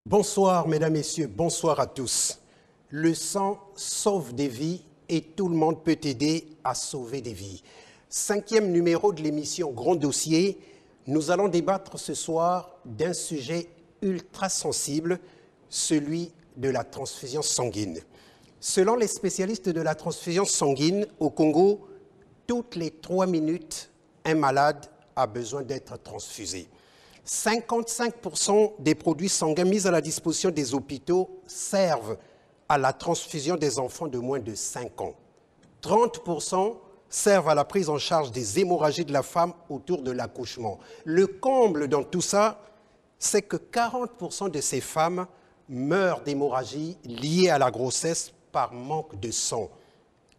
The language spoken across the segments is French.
Bonsoir, mesdames, messieurs, bonsoir à tous. Le sang sauve des vies et tout le monde peut aider à sauver des vies. 5e numéro de l'émission Grand Dossier, nous allons débattre ce soir d'un sujet ultra sensible, celui de la transfusion sanguine. Selon les spécialistes de la transfusion sanguine, au Congo, toutes les 3 minutes, un malade a besoin d'être transfusé. 55% des produits sanguins mis à la disposition des hôpitaux servent à la transfusion des enfants de moins de 5 ans. 30% servent à la prise en charge des hémorragies de la femme autour de l'accouchement. Le comble dans tout ça, c'est que 40% de ces femmes meurent d'hémorragies liées à la grossesse par manque de sang.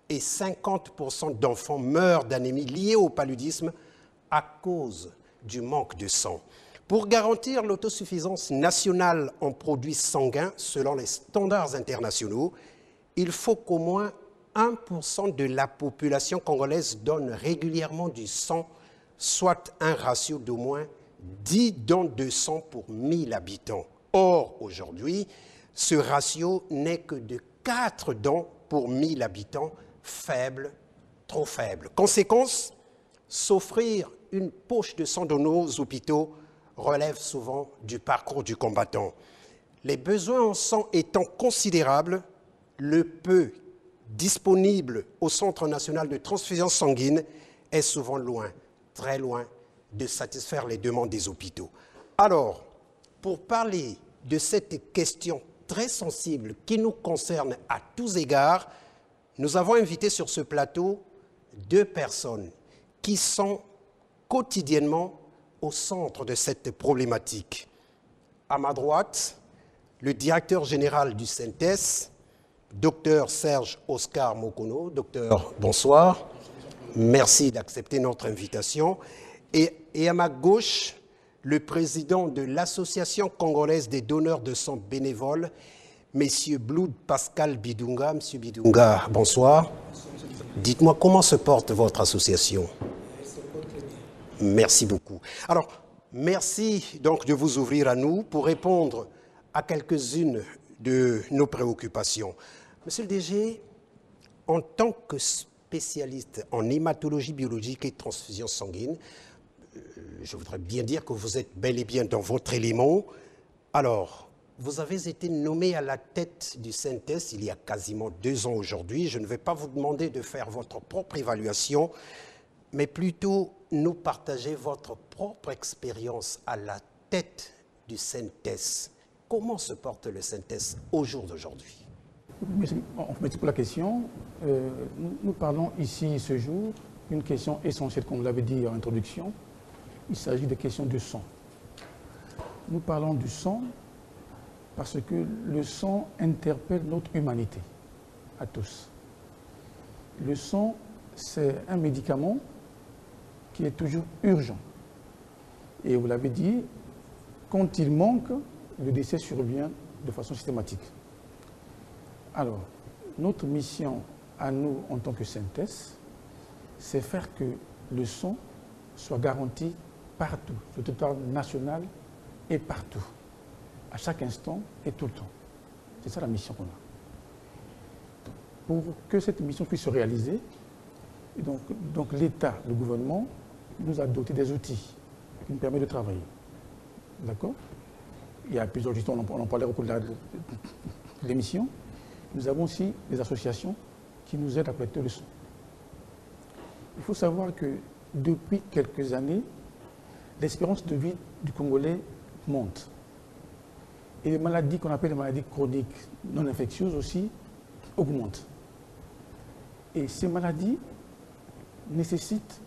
Et 50% d'enfants meurent d'anémie liée au paludisme à cause du manque de sang. Pour garantir l'autosuffisance nationale en produits sanguins selon les standards internationaux, il faut qu'au moins 1% de la population congolaise donne régulièrement du sang, soit un ratio d'au moins 10 dons de sang pour 1000 habitants. Or, aujourd'hui, ce ratio n'est que de 4 dons pour 1000 habitants, faible, trop faible. Conséquence, s'offrir une poche de sang dans nos hôpitaux relève souvent du parcours du combattant. Les besoins en sang étant considérables, le peu disponible au Centre national de transfusion sanguine est souvent loin, très loin, de satisfaire les demandes des hôpitaux. Alors, pour parler de cette question très sensible qui nous concerne à tous égards, nous avons invité sur ce plateau 2 personnes qui sont quotidiennement au centre de cette problématique. À ma droite, le directeur général du CNTS, Dr Serge Oscar Mokono. Docteur, bonsoir. Merci d'accepter notre invitation. Et à ma gauche, le président de l'Association congolaise des donneurs de sang bénévoles, Messieurs Bloud Pascal Bidunga. Monsieur Bidunga, bonsoir. Dites-moi, comment se porte votre association ? Merci beaucoup. Alors, merci donc de vous ouvrir à nous pour répondre à quelques-unes de nos préoccupations. Monsieur le DG, en tant que spécialiste en hématologie biologique et transfusion sanguine, je voudrais bien dire que vous êtes bel et bien dans votre élément. Alors, vous avez été nommé à la tête du CNTS il y a quasiment 2 ans aujourd'hui. Je ne vais pas vous demander de faire votre propre évaluation, mais plutôt nous partager votre propre expérience à la tête du CNTS. Comment se porte le CNTS au jour d'aujourd'hui? Merci pour la question. Nous parlons ici ce jour d'une question essentielle, comme vous l'avez dit en introduction. Il s'agit de questions de sang. Nous parlons du sang parce que le sang interpelle notre humanité, à tous. Le sang, c'est un médicament qui est toujours urgent. Et vous l'avez dit, quand il manque, le décès survient de façon systématique. Alors, notre mission à nous, en tant que CNTS, c'est faire que le sang soit garanti partout, sur le territoire national et partout, à chaque instant et tout le temps. C'est ça la mission qu'on a. Pour que cette mission puisse se réaliser, donc l'État, le gouvernement, nous a doté des outils qui nous permettent de travailler. D'accord? Il y a plusieurs outils, on en parlait au cours de l'émission. Nous avons aussi des associations qui nous aident à collecter le sang. Il faut savoir que depuis quelques années, l'espérance de vie du Congolais monte. Et les maladies qu'on appelle les maladies chroniques non infectieuses aussi augmentent. Et ces maladies nécessitent,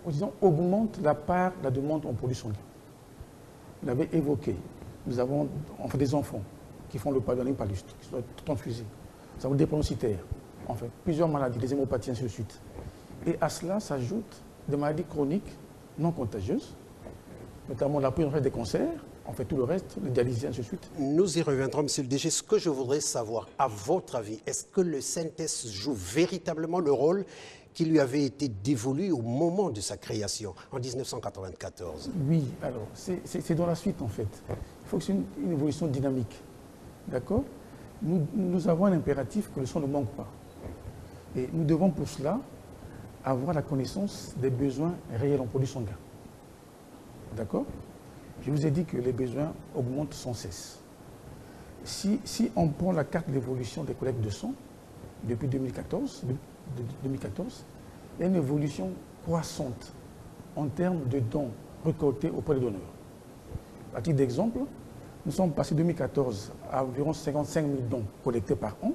disons, augmentent la part de la demande en produits sanguins. Vous l'avez évoqué. Nous avons des enfants qui font le pardonning paluste, qui sont transfusés. Nous avons des bronchitaires, plusieurs maladies, des hémopathies, ainsi de suite. Et à cela s'ajoutent des maladies chroniques non contagieuses, notamment la prise en charge des cancers on fait tout le reste, le dialyse, ainsi de suite. Nous y reviendrons, Monsieur le DG. Ce que je voudrais savoir, à votre avis, est-ce que le CNTS joue véritablement le rôle qui lui avait été dévolu au moment de sa création, en 1994? Oui, alors, c'est dans la suite, en fait. Il faut que c'est une évolution dynamique. D'accord? Nous avons un impératif que le sang ne manque pas. Et nous devons pour cela avoir la connaissance des besoins réels en produits sanguins. D'accord? Je vous ai dit que les besoins augmentent sans cesse. Si on prend la carte d'évolution des collectes de sang, depuis 2014, il y a une évolution croissante en termes de dons récoltés auprès des donneurs. À titre d'exemple, nous sommes passés en 2014 à environ 55 000 dons collectés par an.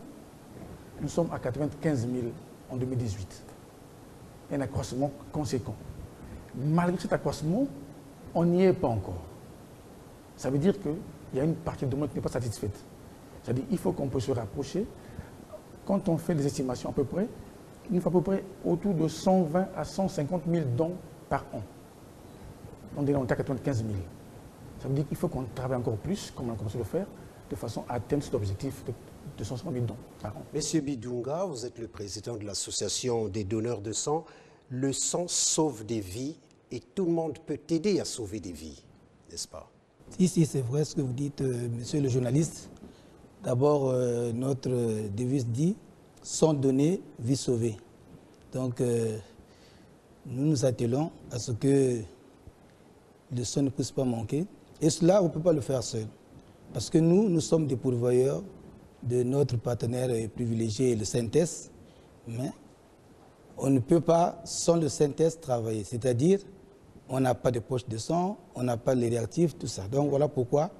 Nous sommes à 95 000 en 2018. Il y a un accroissement conséquent. Malgré cet accroissement, on n'y est pas encore. Ça veut dire qu'il y a une partie de monde qui n'est pas satisfaite. C'est-à-dire qu'il faut qu'on peut se rapprocher. Quand on fait des estimations à peu près, il nous faut à peu près autour de 120 à 150 000 dons par an. On est à 95 000. Ça veut dire qu'il faut qu'on travaille encore plus, comme on a commencé à le faire, de façon à atteindre cet objectif de 150 000 dons par an. Monsieur Bidunga, vous êtes le président de l'association des donneurs de sang. Le sang sauve des vies et tout le monde peut aider à sauver des vies, n'est-ce pas? Si, c'est vrai ce que vous dites, monsieur le journaliste. D'abord, notre devise dit « sang donné, vie sauvée ». Donc, nous nous attelons à ce que le sang ne puisse pas manquer. Et cela, on ne peut pas le faire seul. Parce que nous sommes des pourvoyeurs de notre partenaire privilégié, le CNTS, mais on ne peut pas, sans le CNTS, travailler. C'est-à-dire, on n'a pas de poche de sang, on n'a pas les réactifs, tout ça. Donc voilà pourquoi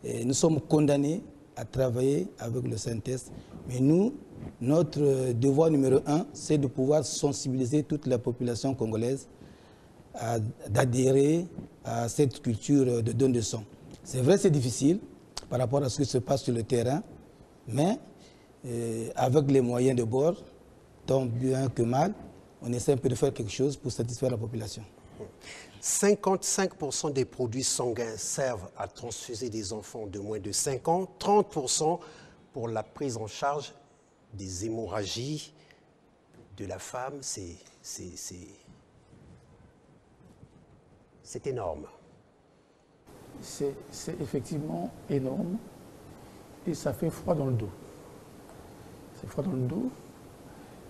nous sommes condamnés à travailler avec le CNTS. Mais nous, notre devoir numéro 1, c'est de pouvoir sensibiliser toute la population congolaise d'adhérer à cette culture de don de sang. C'est vrai, c'est difficile par rapport à ce qui se passe sur le terrain, mais avec les moyens de bord, tant bien que mal, on essaie un peu de faire quelque chose pour satisfaire la population. 55% des produits sanguins servent à transfuser des enfants de moins de 5 ans, 30% pour la prise en charge des hémorragies de la femme. C'est énorme. C'est effectivement énorme et ça fait froid dans le dos. C'est froid dans le dos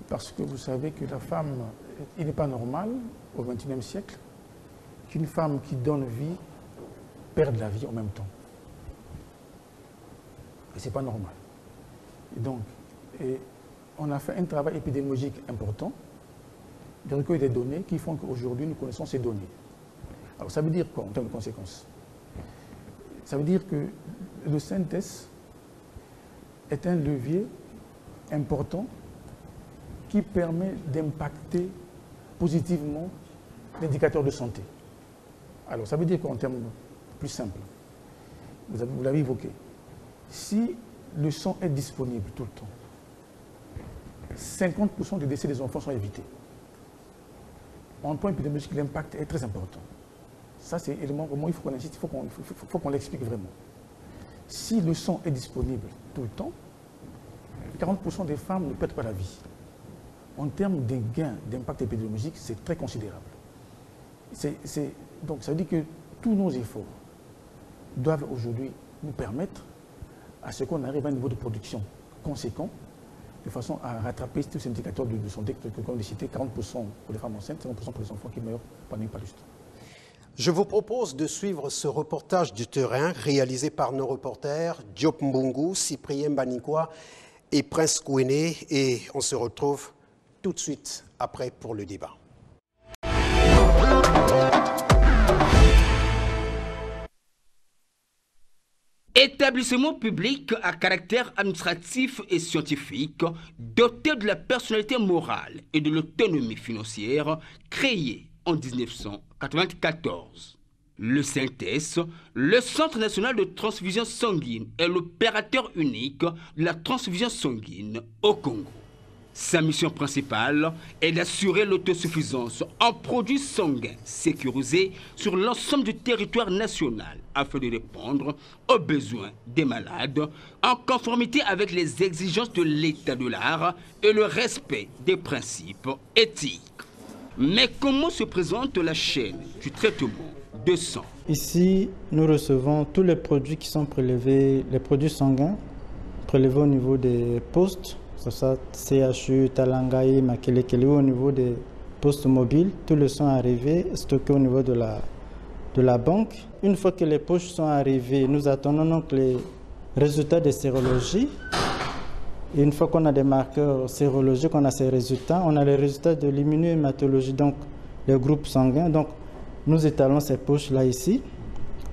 parce que vous savez que la femme, il n'est pas normal au XXIe siècle qu'une femme qui donne vie perde la vie en même temps. Et ce n'est pas normal. Et donc, on a fait un travail épidémiologique important de recueil des données qui font qu'aujourd'hui nous connaissons ces données. Alors ça veut dire quoi en termes de conséquences? Ça veut dire que le CNTS est un levier important qui permet d'impacter positivement l'indicateur de santé. Alors ça veut dire qu'en termes plus simples, vous l'avez évoqué, si le sang est disponible tout le temps, 50% des décès des enfants sont évités. En point épidémiologique, l'impact est très important. Ça, c'est un élément vraiment, il faut qu'on insiste, il faut qu'on l'explique vraiment. Si le sang est disponible tout le temps, 40% des femmes ne perdent pas la vie. En termes de gains d'impact épidémiologique, c'est très considérable. Donc, ça veut dire que tous nos efforts doivent aujourd'hui nous permettre à ce qu'on arrive à un niveau de production conséquent, de façon à rattraper tous ces indicateurs de santé que l'on a cités, 40% pour les femmes enceintes, 50% pour les enfants qui meurent pendant une paluste. Je vous propose de suivre ce reportage du terrain réalisé par nos reporters Diop Mbungu, Cyprien Banikwa et Prince Kouéné, et on se retrouve tout de suite après pour le débat. Établissement public à caractère administratif et scientifique, doté de la personnalité morale et de l'autonomie financière, créé en 1994. Le CNTS, le Centre national de transfusion sanguine, est l'opérateur unique de la transfusion sanguine au Congo. Sa mission principale est d'assurer l'autosuffisance en produits sanguins sécurisés sur l'ensemble du territoire national afin de répondre aux besoins des malades en conformité avec les exigences de l'état de l'art et le respect des principes éthiques. Mais comment se présente la chaîne du traitement de sang? Ici, nous recevons tous les produits qui sont prélevés, les produits sanguins prélevés au niveau des postes, que ce soit CHU, Talangaï, Makelekele, au niveau des postes mobiles. Tous les sont arrivés, stockés au niveau de la banque. Une fois que les poches sont arrivées, nous attendons donc les résultats des sérologies. Et une fois qu'on a des marqueurs sérologiques, on a ces résultats, on a les résultats de l'immunohématologie, donc les groupes sanguins. Donc, nous étalons ces poches-là ici.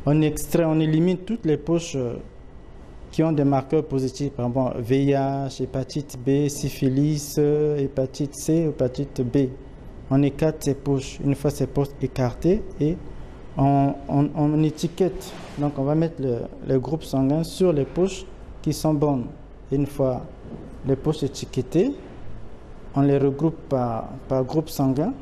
On extrait, on élimine toutes les poches qui ont des marqueurs positifs, par exemple VIH, hépatite B, syphilis, hépatite C, hépatite B. On écarte ces poches. Une fois ces poches écartées, et on étiquette. Donc, on va mettre les groupes sanguins sur les poches qui sont bonnes. Une fois les poches étiquetées, on les regroupe par groupe sanguin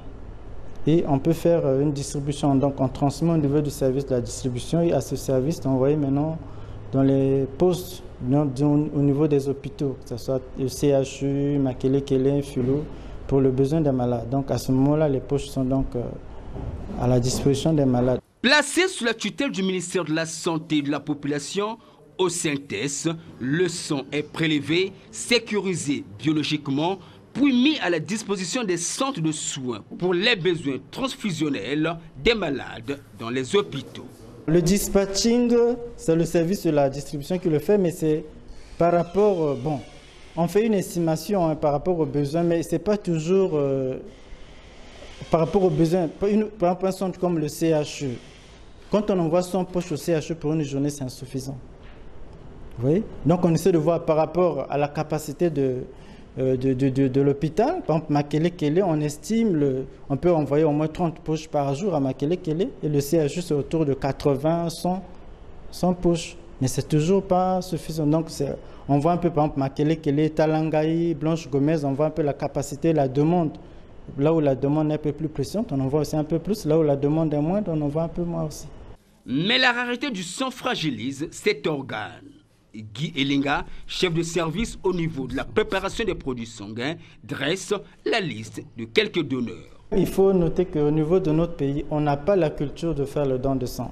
et on peut faire une distribution. Donc on transmet au niveau du service de la distribution et à ce service d'envoyer maintenant dans les postes au niveau des hôpitaux, que ce soit le CHU, Makelekele, Filo, pour le besoin des malades. Donc à ce moment-là, les poches sont donc à la disposition des malades. Placé sous la tutelle du ministère de la Santé et de la Population, au CNTS, le sang est prélevé, sécurisé biologiquement, puis mis à la disposition des centres de soins pour les besoins transfusionnels des malades dans les hôpitaux. Le dispatching, c'est le service de la distribution qui le fait, mais c'est par rapport, bon, on fait une estimation par rapport aux besoins, mais ce n'est pas toujours par rapport aux besoins. Par exemple, un centre comme le CHU, quand on envoie son poche au CHU pour une journée, c'est insuffisant. Vous voyez? Donc on essaie de voir par rapport à la capacité de l'hôpital. Par exemple, Makelekele, on estime, on peut envoyer au moins 30 poches par jour à Makelekele, et le CHU c'est autour de 80, 100 poches. Mais c'est toujours pas suffisant. Donc on voit un peu, par exemple, Makelekele, Talangaï, Blanche Gomez, on voit un peu la capacité, la demande. Là où la demande est un peu plus pressante, on envoie aussi un peu plus. Là où la demande est moindre, on envoie un peu moins aussi. Mais la rareté du sang fragilise cet organe. Guy Elinga, chef de service au niveau de la préparation des produits sanguins, dresse la liste de quelques donneurs. Il faut noter qu'au niveau de notre pays, on n'a pas la culture de faire le don de sang.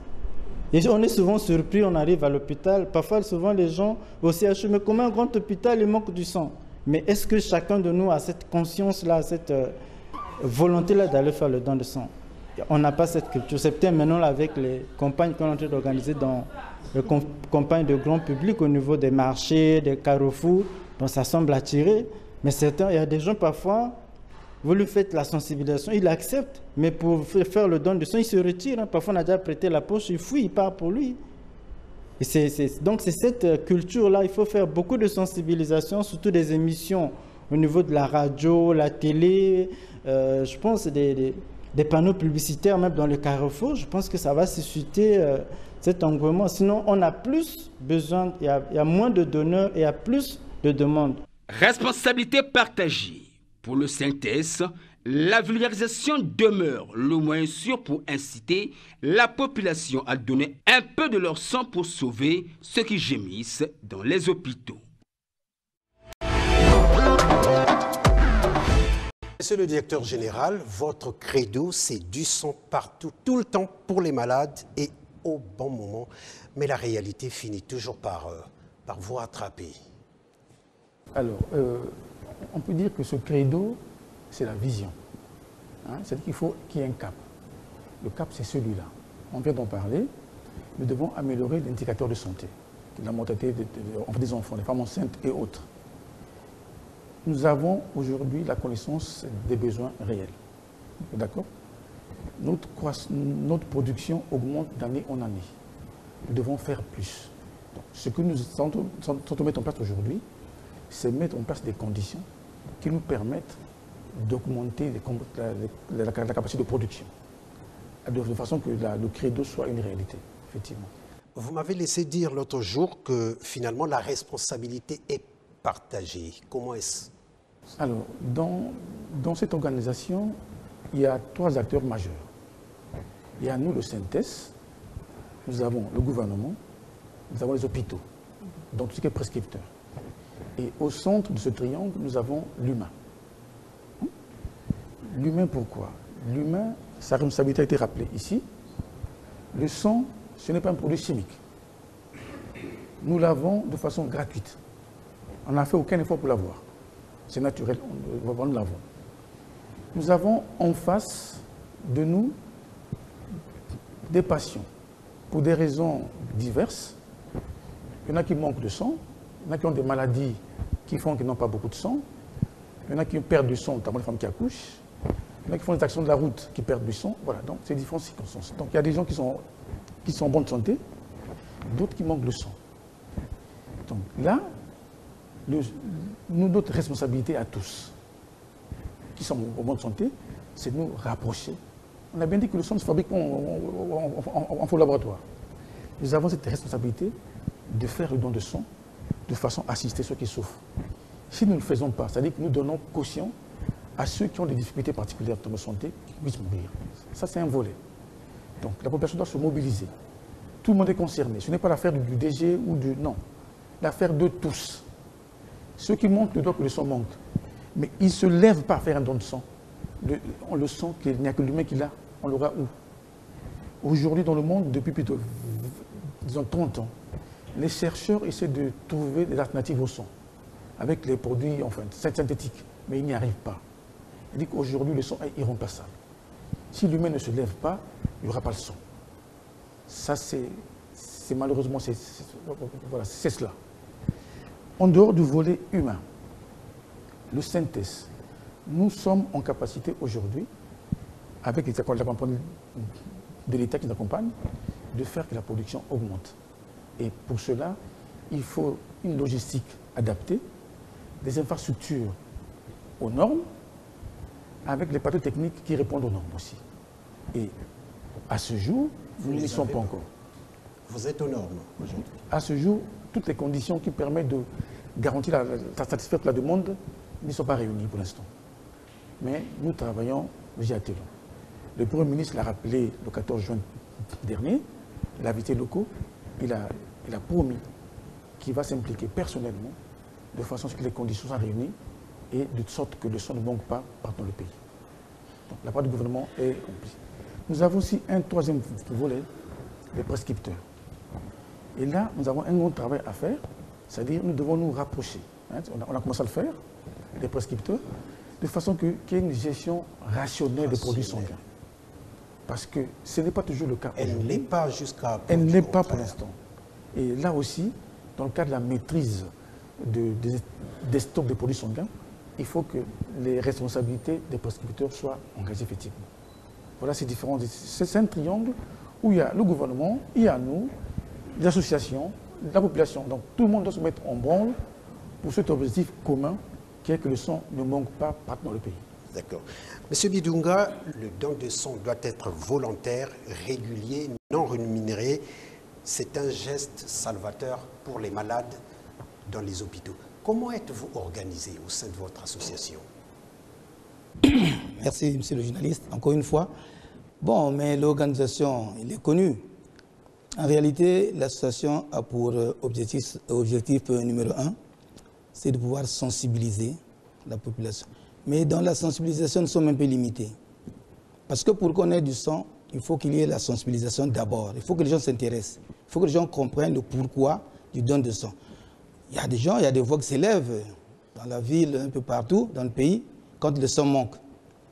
Et on est souvent surpris, on arrive à l'hôpital, parfois souvent les gens au CHU, mais comme un grand hôpital, il manque du sang. Mais est-ce que chacun de nous a cette conscience-là, cette volonté-là d'aller faire le don de sang? On n'a pas cette culture. C'est peut-être maintenant avec les campagnes qu'on est en train d'organiser dans les campagnes de grand public au niveau des marchés, des carrefours, donc ça semble attirer. Mais certains, il y a des gens parfois, vous lui faites la sensibilisation, il accepte, mais pour faire le don de sang, il se retire. Parfois on a déjà prêté la poche, il fouille, il part pour lui. Et donc c'est cette culture-là, il faut faire beaucoup de sensibilisation, surtout des émissions au niveau de la radio, la télé, je pense des panneaux publicitaires, même dans le carrefour. Je pense que ça va susciter cet engouement. Sinon, on a plus besoin, il y a moins de donneurs et il y a plus de demandes. Responsabilité partagée. Pour le CNTS, la vulgarisation demeure le moyen sûr pour inciter la population à donner un peu de leur sang pour sauver ceux qui gémissent dans les hôpitaux. Monsieur le directeur général, votre credo, c'est du sang partout, tout le temps pour les malades et au bon moment. Mais la réalité finit toujours par vous rattraper. Alors, on peut dire que ce credo, c'est la vision. Hein? C'est-à-dire qu'il faut qu'il y ait un cap. Le cap, c'est celui-là. On vient d'en parler. Nous devons améliorer l'indicateur de santé, la mortalité des enfants, des femmes enceintes et autres. Nous avons aujourd'hui la connaissance des besoins réels. D'accord? Notre production augmente d'année en année. Nous devons faire plus. Donc, ce que nous sommes mettre en place aujourd'hui, c'est mettre en place des conditions qui nous permettent d'augmenter la capacité de production, de façon que le credo soit une réalité, effectivement. Vous m'avez laissé dire l'autre jour que finalement la responsabilité est partagée. Comment est-ce? Alors, dans cette organisation, il y a 3 acteurs majeurs. Il y a nous, le CNTS, nous avons le gouvernement, nous avons les hôpitaux, donc tout ce qui est prescripteur. Et au centre de ce triangle, nous avons l'humain. L'humain, pourquoi? L'humain, sa responsabilité a été rappelée ici. Le sang, ce n'est pas un produit chimique. Nous l'avons de façon gratuite. On n'a fait aucun effort pour l'avoir. C'est naturel, nous l'avons. Nous avons en face de nous des patients, pour des raisons diverses. Il y en a qui manquent de sang, il y en a qui ont des maladies qui font qu'ils n'ont pas beaucoup de sang, il y en a qui perdent du sang, notamment les femmes qui accouchent, il y en a qui font des actions de la route qui perdent du sang. Voilà, donc c'est différentes circonstances. Donc il y a des gens qui sont en bonne santé, d'autres qui manquent de sang. Donc là, notre responsabilité à tous, qui sont en bonne santé, c'est de nous rapprocher. On a bien dit que le sang se fabrique en faux laboratoire. Nous avons cette responsabilité de faire le don de sang de façon à assister ceux qui souffrent. Si nous ne le faisons pas, c'est-à-dire que nous donnons caution à ceux qui ont des difficultés particulières de santé, qui puissent mourir. Ça, c'est un volet. Donc la population doit se mobiliser. Tout le monde est concerné. Ce n'est pas l'affaire du DG ou du... Non. L'affaire de tous. Ceux qui manquent ne doivent que le sang manque. Mais ils ne se lèvent pas à faire un don de sang. On le sent qu'il n'y a que l'humain qui l'a. On l'aura où? Aujourd'hui, dans le monde, depuis plutôt, disons, 30 ans, les chercheurs essaient de trouver des alternatives au sang, avec les produits enfin, synthétiques. Mais ils n'y arrivent pas. Il dit qu'aujourd'hui, le sang est irremplaçable. Si l'humain ne se lève pas, il n'y aura pas le sang. Ça, c'est malheureusement, voilà, c'est cela. En dehors du volet humain, le synthèse, nous sommes en capacité aujourd'hui, avec les accompagnements de l'État qui nous accompagne, de faire que la production augmente. Et pour cela, il faut une logistique adaptée, des infrastructures aux normes, avec les plateaux techniques qui répondent aux normes aussi. Et à ce jour, nous n'y sommes pas encore. Vous êtes aux normes aujourd'hui? À ce jour, toutes les conditions qui permettent de garantir la satisfaction de la demande ne sont pas réunies pour l'instant. Mais nous travaillons, nous y attelons. Le Premier ministre l'a rappelé le 14 juin dernier, il a visité locaux, il a promis qu'il va s'impliquer personnellement de façon à ce que les conditions soient réunies et de sorte que le sang ne manque pas partout dans le pays. Donc la part du gouvernement est comprise. Nous avons aussi un troisième volet, les prescripteurs. Et là, nous avons un grand travail à faire, c'est-à-dire nous devons nous rapprocher. On a commencé à le faire, les prescripteurs, de façon qu'il y ait une gestion rationnelle des produits sanguins. Parce que ce n'est pas toujours le cas. Elle ne l'est pas jusqu'à... Elle ne l'est pas pour l'instant. Et là aussi, dans le cadre de la maîtrise des stocks de produits sanguins, il faut que les responsabilités des prescripteurs soient engagées effectivement. Voilà ces différents... C'est un triangle où il y a le gouvernement, il y a nous, les associations, la population. Donc tout le monde doit se mettre en branle pour cet objectif commun qui est que le sang ne manque pas partout dans le pays. D'accord. Monsieur Bidunga, le don de sang doit être volontaire, régulier, non rémunéré. C'est un geste salvateur pour les malades dans les hôpitaux. Comment êtes-vous organisé au sein de votre association? Merci, monsieur le journaliste, encore une fois. Bon, mais l'organisation, elle est connue. En réalité, l'association a pour objectif numéro 1, c'est de pouvoir sensibiliser la population. Mais dans la sensibilisation, nous sommes un peu limités. Parce que pour qu'on ait du sang, il faut qu'il y ait la sensibilisation d'abord. Il faut que les gens s'intéressent. Il faut que les gens comprennent le pourquoi du don de sang. Il y a des gens, il y a des voix qui s'élèvent dans la ville, un peu partout, dans le pays, quand le sang manque.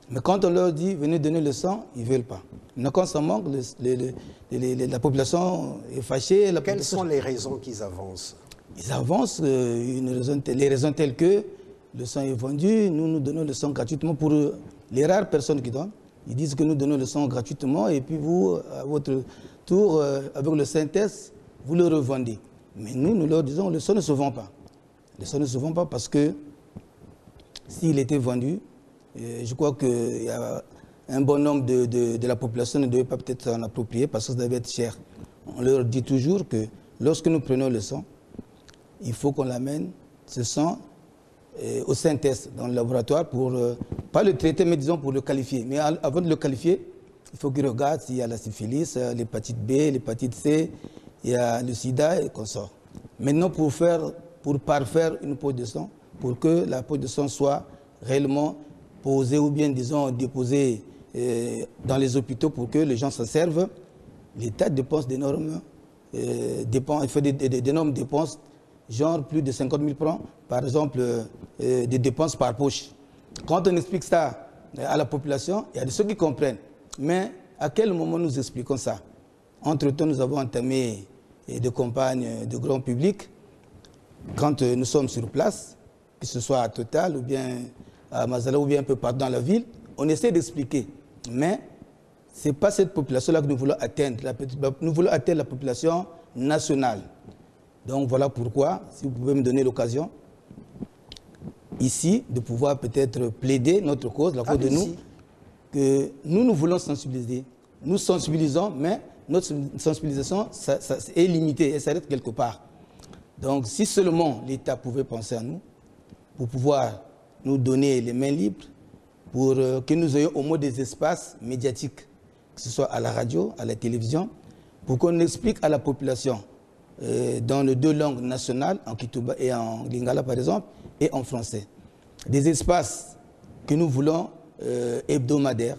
Mais quand on leur dit, venez donner le sang, ils ne veulent pas. Mais quand ça manque, la population est fâchée. Quelles sont les raisons qu'ils avancent? Ils avancent les raisons telles que le sang est vendu, nous donnons le sang gratuitement pour les rares personnes qui donnent. Ils disent que nous donnons le sang gratuitement et puis vous, à votre tour, avec le synthèse, vous le revendez. Mais nous leur disons, le sang ne se vend pas. Le sang ne se vend pas parce que s'il était vendu, je crois qu'il y a un bon nombre de la population ne devait pas peut-être s'en approprier parce que ça devait être cher. On leur dit toujours que lorsque nous prenons le sang, il faut qu'on l'amène, ce sang, au synthèse dans le laboratoire pour, pas le traiter, mais disons pour le qualifier. Mais avant de le qualifier, il faut qu'il regarde s'il y a la syphilis, l'hépatite B, l'hépatite C, il y a le sida et consort. Maintenant, pour parfaire une poche de sang, pour que la poche de sang soit réellement posée ou bien, disons, déposée dans les hôpitaux pour que les gens s'en servent, l'État dépense d'énormes dépenses, genre plus de 50 000 francs, par exemple, des dépenses par poche. Quand on explique ça à la population, il y a de ceux qui comprennent. Mais à quel moment nous expliquons ça? Entre-temps, nous avons entamé des campagnes de grand public. Quand nous sommes sur place, que ce soit à Total ou bien à Mazala ou bien un peu partout dans la ville, on essaie d'expliquer. Mais ce n'est pas cette population-là que nous voulons atteindre. Nous voulons atteindre la population nationale. Donc voilà pourquoi, si vous pouvez me donner l'occasion, ici, de pouvoir peut-être plaider notre cause, la cause de nous, que nous voulons sensibiliser. Nous sensibilisons, mais notre sensibilisation ça est limitée, elle s'arrête quelque part. Donc si seulement l'État pouvait penser à nous, pour pouvoir nous donner les mains libres, pour que nous ayons au moins des espaces médiatiques, que ce soit à la radio, à la télévision, pour qu'on explique à la population dans les deux langues nationales, en Kituba et en Lingala par exemple, et en français. Des espaces que nous voulons hebdomadaires.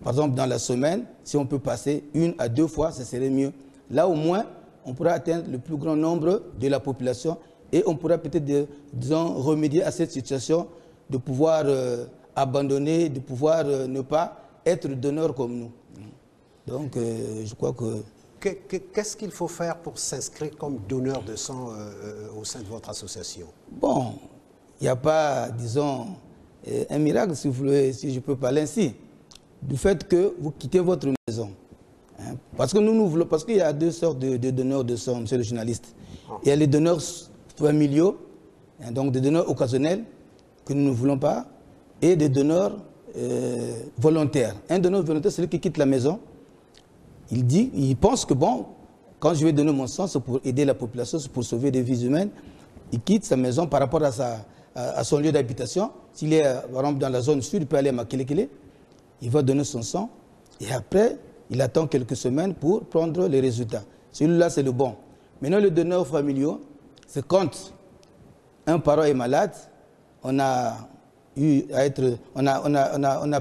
Par exemple, dans la semaine, si on peut passer 1 à 2 fois, ce serait mieux. Là, au moins, on pourra atteindre le plus grand nombre de la population et on pourra peut-être, disons, remédier à cette situation de pouvoir abandonner, de pouvoir ne pas être donneur comme nous. Donc, je crois que... Qu'est-ce qu'il faut faire pour s'inscrire comme donneur de sang au sein de votre association? Bon, il n'y a pas, disons, un miracle, si vous voulez, si je peux parler ainsi, du fait que vous quittez votre maison. Parce que nous voulons, parce qu'il y a 2 sortes de donneurs de sang, monsieur le journaliste. Il y a les donneurs familiaux, donc des donneurs occasionnels que nous ne voulons pas, et des donneurs volontaires. Un donneur volontaire, c'est celui qui quitte la maison. Il pense que bon, quand je vais donner mon sang, c'est pour aider la population, c'est pour sauver des vies humaines. Il quitte sa maison par rapport à son lieu d'habitation. S'il est, par exemple, dans la zone sud, il peut aller à Makelekele. Il va donner son sang. Et après, il attend quelques semaines pour prendre les résultats. Celui-là, c'est le bon. Maintenant, les donneurs familiaux, c'est quand un parent est malade, on a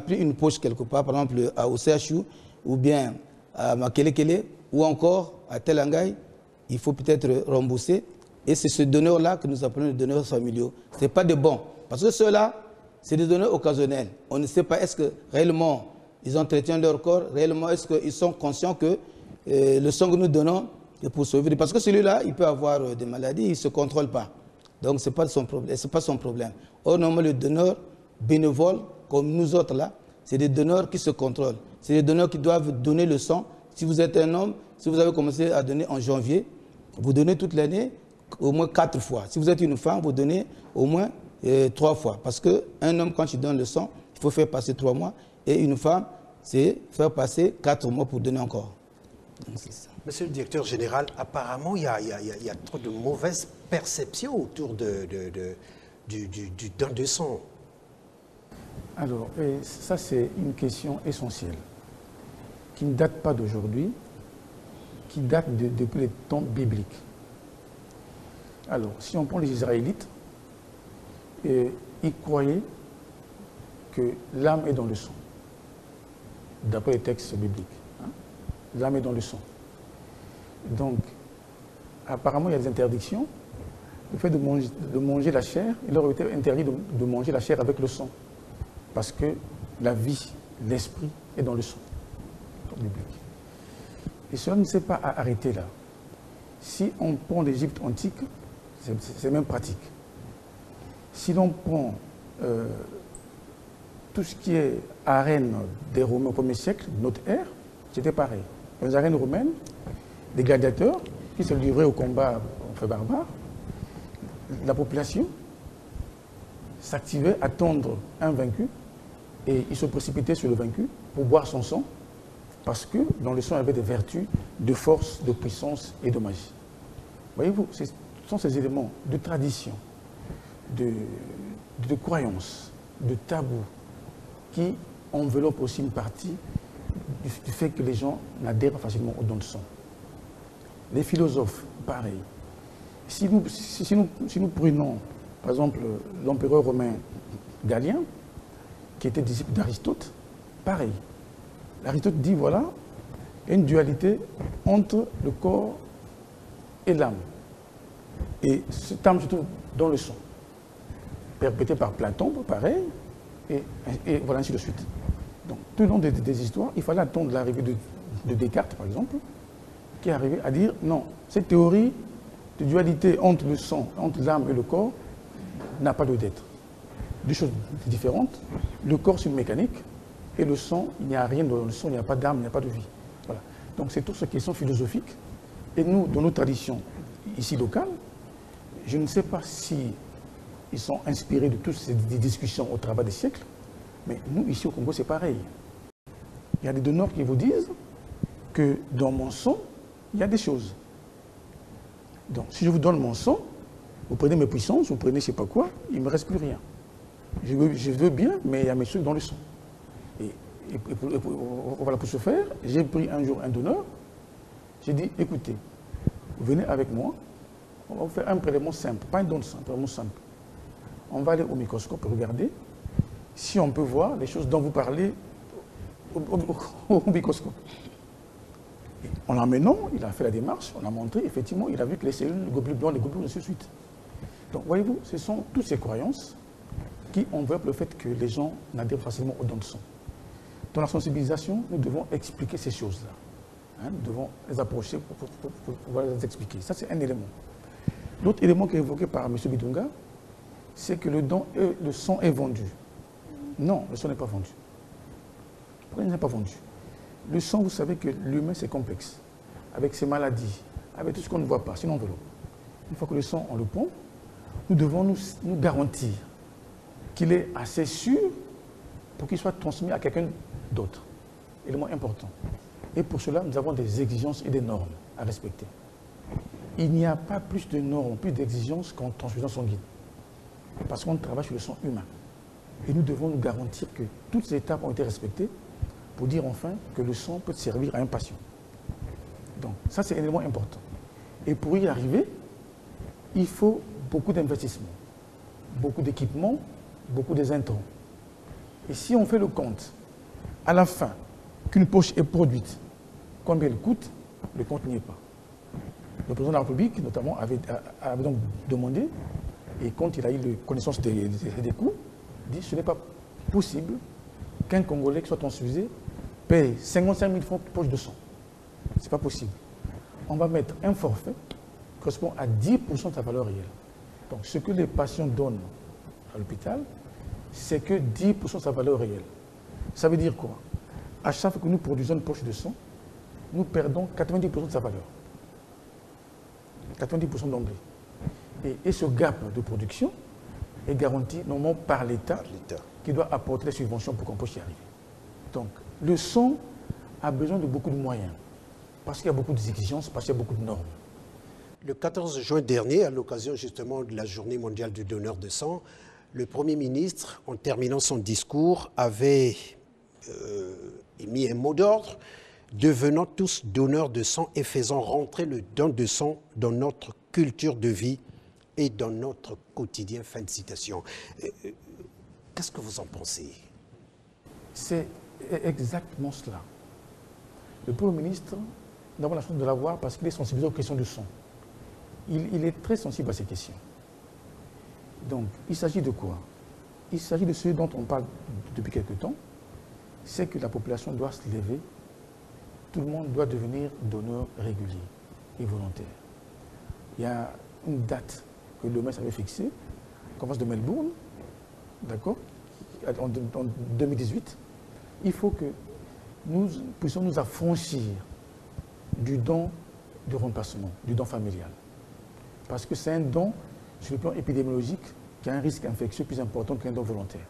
pris une poche quelque part, par exemple au CHU, ou bien à Makelekele, ou encore à Telangaï, il faut peut-être rembourser. Et c'est ce donneur-là que nous appelons les donneurs familiaux. Ce n'est pas de bons. Parce que ceux-là, c'est des donneurs occasionnels. On ne sait pas est-ce que réellement ils entretiennent leur corps, réellement est-ce qu'ils sont conscients que le sang que nous donnons est pour sauver. Parce que celui-là, il peut avoir des maladies, il ne se contrôle pas. Donc ce n'est pas son problème. Or, normalement, les donneurs bénévoles, comme nous autres là, c'est des donneurs qui se contrôlent. C'est des donneurs qui doivent donner le sang. Si vous êtes un homme, si vous avez commencé à donner en janvier, vous donnez toute l'année au moins 4 fois. Si vous êtes une femme, vous donnez au moins 3 fois. Parce qu'un homme, quand il donne le sang, il faut faire passer 3 mois. Et une femme, c'est faire passer 4 mois pour donner encore. Donc, Monsieur le directeur général, apparemment, il y a trop de mauvaises perceptions autour du don de sang. Alors, ça c'est une question essentielle, qui ne date pas d'aujourd'hui, qui date depuis les temps bibliques. Alors, si on prend les Israélites, ils croyaient que l'âme est dans le sang, d'après les textes bibliques. L'âme est dans le sang. Donc, apparemment, il y a des interdictions. Le fait de manger la chair, il leur était interdit de manger la chair avec le sang. Parce que la vie, l'esprit est dans le sang biblique. Et cela ne s'est pas arrêté là. Si on prend l'Égypte antique, c'est même pratique. Si l'on prend tout ce qui est arène des Romains au 1er siècle, notre ère, c'était pareil. Dans les arènes romaines, des gladiateurs qui se livraient au combat en fait barbare, la population s'activait à attendre un vaincu et il se précipitait sur le vaincu pour boire son sang parce que dans le sang il y avait des vertus de force, de puissance et de magie. Voyez-vous, ce sont ces éléments de tradition, de croyances, de tabous, qui enveloppent aussi une partie du fait que les gens n'adhèrent pas facilement au don de sang. Les philosophes, pareil. Si nous prenons, par exemple, l'empereur romain Galien, qui était disciple d'Aristote, pareil. Aristote dit, voilà, il y a une dualité entre le corps et l'âme. Et cette âme se trouve dans le sang. Perpété par Platon, pareil, et voilà, ainsi de suite. Donc, tout le long des histoires, il fallait attendre l'arrivée de Descartes, par exemple, qui est arrivé à dire, non, cette théorie de dualité entre le sang, entre l'âme et le corps, n'a pas lieu d'être. Deux choses différentes. Le corps, c'est une mécanique, et le sang, il n'y a rien dans le sang, il n'y a pas d'âme, il n'y a pas de vie. Voilà. Donc, c'est toutes ces questions philosophiques. Et nous, dans nos traditions ici locales, je ne sais pas si ils sont inspirés de toutes ces discussions au travers des siècles, mais nous, ici au Congo, c'est pareil. Il y a des donneurs qui vous disent que dans mon sang, il y a des choses. Donc, si je vous donne mon sang, vous prenez mes puissances, vous prenez je ne sais pas quoi, il ne me reste plus rien. Je veux bien, mais il y a mes trucs dans le sang. Et voilà, pour ce faire, j'ai pris un jour un donneur, j'ai dit, écoutez, vous venez avec moi, on va faire un prélèvement simple, pas un don de sang, un prélèvement simple. On va aller au microscope et regarder si on peut voir les choses dont vous parlez au microscope. Et en l'emmenant, il a fait la démarche, on a montré, effectivement, il a vu que les cellules, les globules blancs, les globules, ainsi de suite. Donc, voyez-vous, ce sont toutes ces croyances qui enveloppent le fait que les gens n'adhèrent facilement au don de sang. Dans la sensibilisation, nous devons expliquer ces choses-là. Nous devons les approcher pour pouvoir les expliquer. Ça, c'est un élément. L'autre élément qui est évoqué par M. Bidunga, c'est que le sang est vendu. Non, le sang n'est pas vendu. Pourquoi il n'est pas vendu? Le sang, vous savez que l'humain, c'est complexe. Avec ses maladies, avec tout ce qu'on ne voit pas, c'est une enveloppe. Une fois que le sang, on le prend, nous devons nous garantir qu'il est assez sûr pour qu'il soit transmis à quelqu'un d'autre. Élément important. Et pour cela, nous avons des exigences et des normes à respecter. Il n'y a pas plus de normes, plus d'exigences qu'en transfusion sanguine. Parce qu'on travaille sur le sang humain. Et nous devons nous garantir que toutes ces étapes ont été respectées pour dire enfin que le sang peut servir à un patient. Donc, ça, c'est un élément important. Et pour y arriver, il faut beaucoup d'investissements, beaucoup d'équipements, beaucoup des intrants. Et si on fait le compte, à la fin, qu'une poche est produite, combien elle coûte, le compte n'y est pas. Le président de la République, notamment, avait donc demandé, et quand il a eu connaissance des coûts, dit que ce n'est pas possible qu'un Congolais qui soit transfusé paye 55 000 francs pour poche de sang. Ce n'est pas possible. On va mettre un forfait qui correspond à 10% de sa valeur réelle. Donc ce que les patients donnent à l'hôpital, c'est que 10% de sa valeur réelle. Ça veut dire quoi? À chaque fois que nous produisons une poche de sang, nous perdons 90% de sa valeur. 90% d'emblée. Et ce gap de production est garanti normalement par l'État qui doit apporter les subventions pour qu'on puisse y arriver. Donc, le sang a besoin de beaucoup de moyens, parce qu'il y a beaucoup d'exigences, parce qu'il y a beaucoup de normes. Le 14 juin dernier, à l'occasion justement de la Journée mondiale du donneur de sang, le Premier ministre, en terminant son discours, avait émis un mot d'ordre: devenons tous donneurs de sang et faisons rentrer le don de sang dans notre culture de vie et dans notre quotidien. Fin de citation. Qu'est-ce que vous en pensez? C'est exactement cela. Le Premier ministre, nous avons la chance de l'avoir parce qu'il est sensibilisé aux questions du sang. Il est très sensible à ces questions. Donc, il s'agit de quoi? Il s'agit de ce dont on parle depuis quelque temps, c'est que la population doit se lever, tout le monde doit devenir donneur régulier et volontaire. Il y a une date que l'OMS avait fixée, la conférence de Melbourne, d'accord, en 2018. Il faut que nous puissions nous affranchir du don de remplacement, du don familial. Parce que c'est un don, sur le plan épidémiologique, qui a un risque infectieux plus important qu'un don volontaire.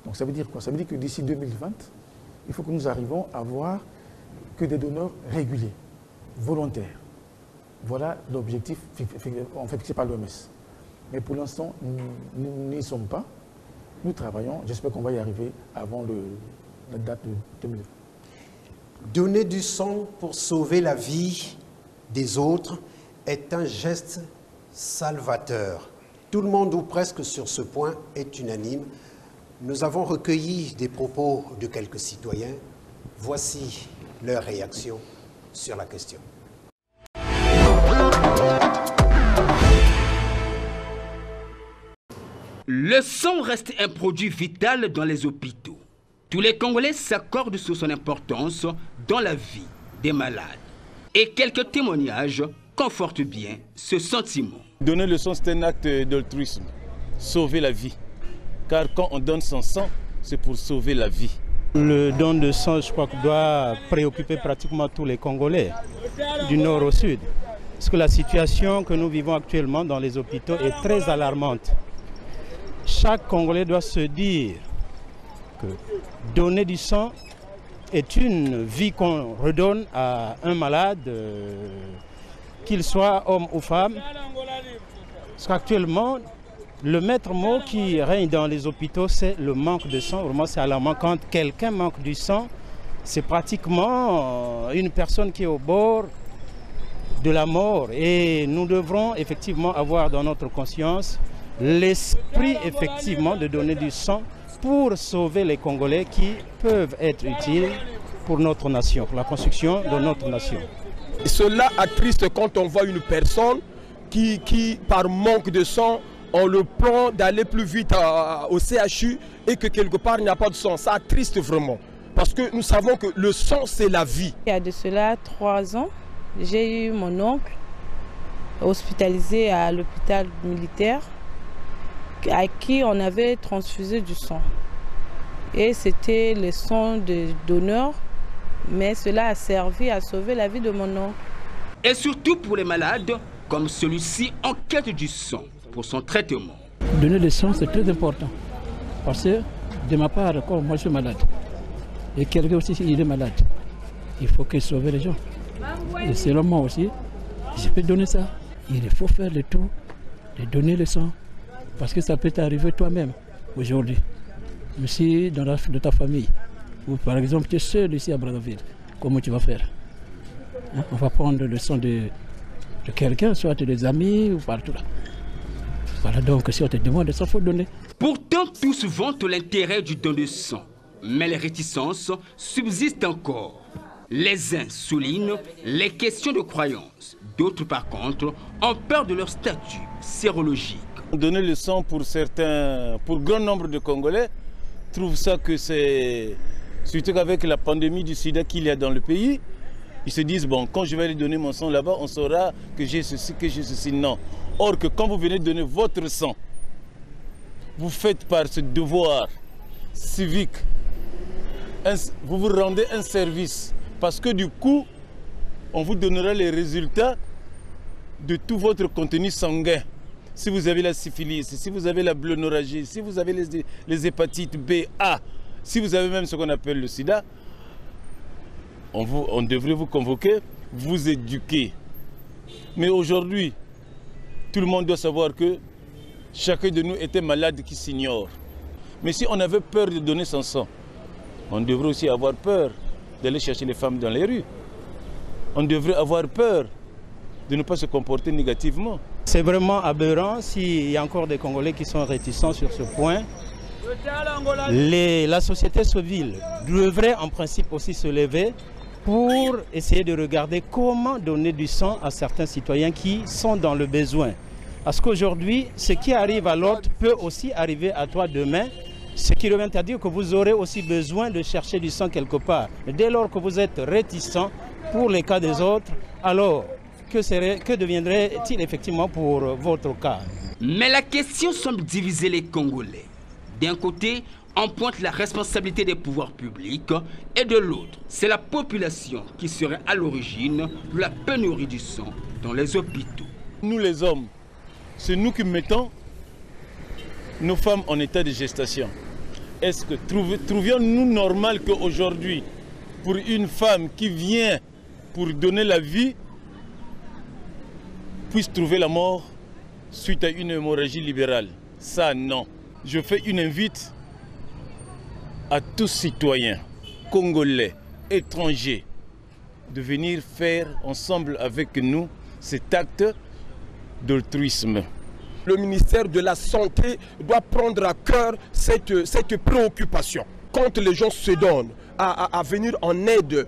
Donc ça veut dire quoi? Ça veut dire que d'ici 2020, il faut que nous arrivions à avoir que des donneurs réguliers, volontaires. Voilà l'objectif fixé par l'OMS. Mais pour l'instant, nous n'y sommes pas. Nous travaillons, j'espère qu'on va y arriver avant la date de 2020. Donner du sang pour sauver la vie des autres est un geste salvateur. Tout le monde, ou presque sur ce point, est unanime. Nous avons recueilli des propos de quelques citoyens. Voici leur réaction sur la question. Le sang reste un produit vital dans les hôpitaux. Tous les Congolais s'accordent sur son importance dans la vie des malades. Et quelques témoignages confortent bien ce sentiment. Donner le sang, c'est un acte d'altruisme. Sauver la vie. Car quand on donne son sang, c'est pour sauver la vie. Le don de sang, je crois, doit préoccuper pratiquement tous les Congolais, du nord au sud. Parce que la situation que nous vivons actuellement dans les hôpitaux est très alarmante. Chaque Congolais doit se dire que donner du sang est une vie qu'on redonne à un malade, qu'il soit homme ou femme. Parce qu'actuellement, le maître mot qui règne dans les hôpitaux, c'est le manque de sang. Vraiment, c'est alarmant. Quand quelqu'un manque du sang, c'est pratiquement une personne qui est au bord de la mort. Et nous devrons effectivement avoir dans notre conscience l'esprit effectivement de donner du sang pour sauver les Congolais qui peuvent être utiles pour notre nation, pour la construction de notre nation. Cela attriste quand on voit une personne qui par manque de sang, on le prend d'aller plus vite au CHU et que quelque part il n'y a pas de sang. Ça attriste vraiment. Parce que nous savons que le sang c'est la vie. Il y a de cela 3 ans, j'ai eu mon oncle hospitalisé à l'hôpital militaire à qui on avait transfusé du sang. Et c'était le sang de donneur, mais cela a servi à sauver la vie de mon oncle. Et surtout pour les malades, comme celui-ci en quête du sang pour son traitement. Donner le sang, c'est très important. Parce que de ma part, comme moi je suis malade, et quelqu'un aussi il est malade, il faut que sauver les gens. Et selon moi aussi, je peux donner ça. Il faut faire le tout de donner le sang. Parce que ça peut t'arriver toi-même aujourd'hui, aussi dans ta famille. Ou par exemple, tu es seul ici à Brazzaville. Comment tu vas faire? On va prendre le sang de quelqu'un, soit des amis ou partout là. Voilà, donc si on te demande ça, il faut donner. Pourtant, tous vantent l'intérêt du don de sang. Mais les réticences subsistent encore. Les uns soulignent les questions de croyance. D'autres, par contre, ont peur de leur statut sérologique. Donner le sang pour certains, pour grand nombre de Congolais, trouvent ça que c'est... Surtout qu'avec la pandémie du sida qu'il y a dans le pays, ils se disent, bon, quand je vais aller donner mon sang là-bas, on saura que j'ai ceci, que j'ai ceci. Non. Or que quand vous venez donner votre sang, vous faites par ce devoir civique, vous vous rendez un service. Parce que du coup, on vous donnera les résultats de tout votre contenu sanguin. Si vous avez la syphilis, si vous avez la blénorragie, si vous avez les hépatites B, A, si vous avez même ce qu'on appelle le sida, on devrait vous convoquer, vous éduquer. Mais aujourd'hui, tout le monde doit savoir que chacun de nous était malade qui s'ignore. Mais si on avait peur de donner son sang, on devrait aussi avoir peur d'aller chercher les femmes dans les rues. On devrait avoir peur de ne pas se comporter négativement. C'est vraiment aberrant s'il y a encore des Congolais qui sont réticents sur ce point. La société civile devrait en principe aussi se lever pour essayer de regarder comment donner du sang à certains citoyens qui sont dans le besoin. Parce qu'aujourd'hui, ce qui arrive à l'autre peut aussi arriver à toi demain. Ce qui revient à dire que vous aurez aussi besoin de chercher du sang quelque part. Dès lors que vous êtes réticent pour les cas des autres, alors que deviendrait-il effectivement pour votre cas? Mais la question semble diviser les Congolais. D'un côté, on pointe la responsabilité des pouvoirs publics et de l'autre, c'est la population qui serait à l'origine de la pénurie du sang dans les hôpitaux. Nous les hommes, c'est nous qui mettons nos femmes en état de gestation. Est-ce que trouvions-nous normal qu'aujourd'hui, pour une femme qui vient pour donner la vie, puisse trouver la mort suite à une hémorragie libérale. Ça, non. Je fais une invite à tous citoyens, congolais, étrangers, de venir faire ensemble avec nous cet acte d'altruisme. Le ministère de la Santé doit prendre à cœur cette préoccupation. Quand les gens se donnent à venir en aide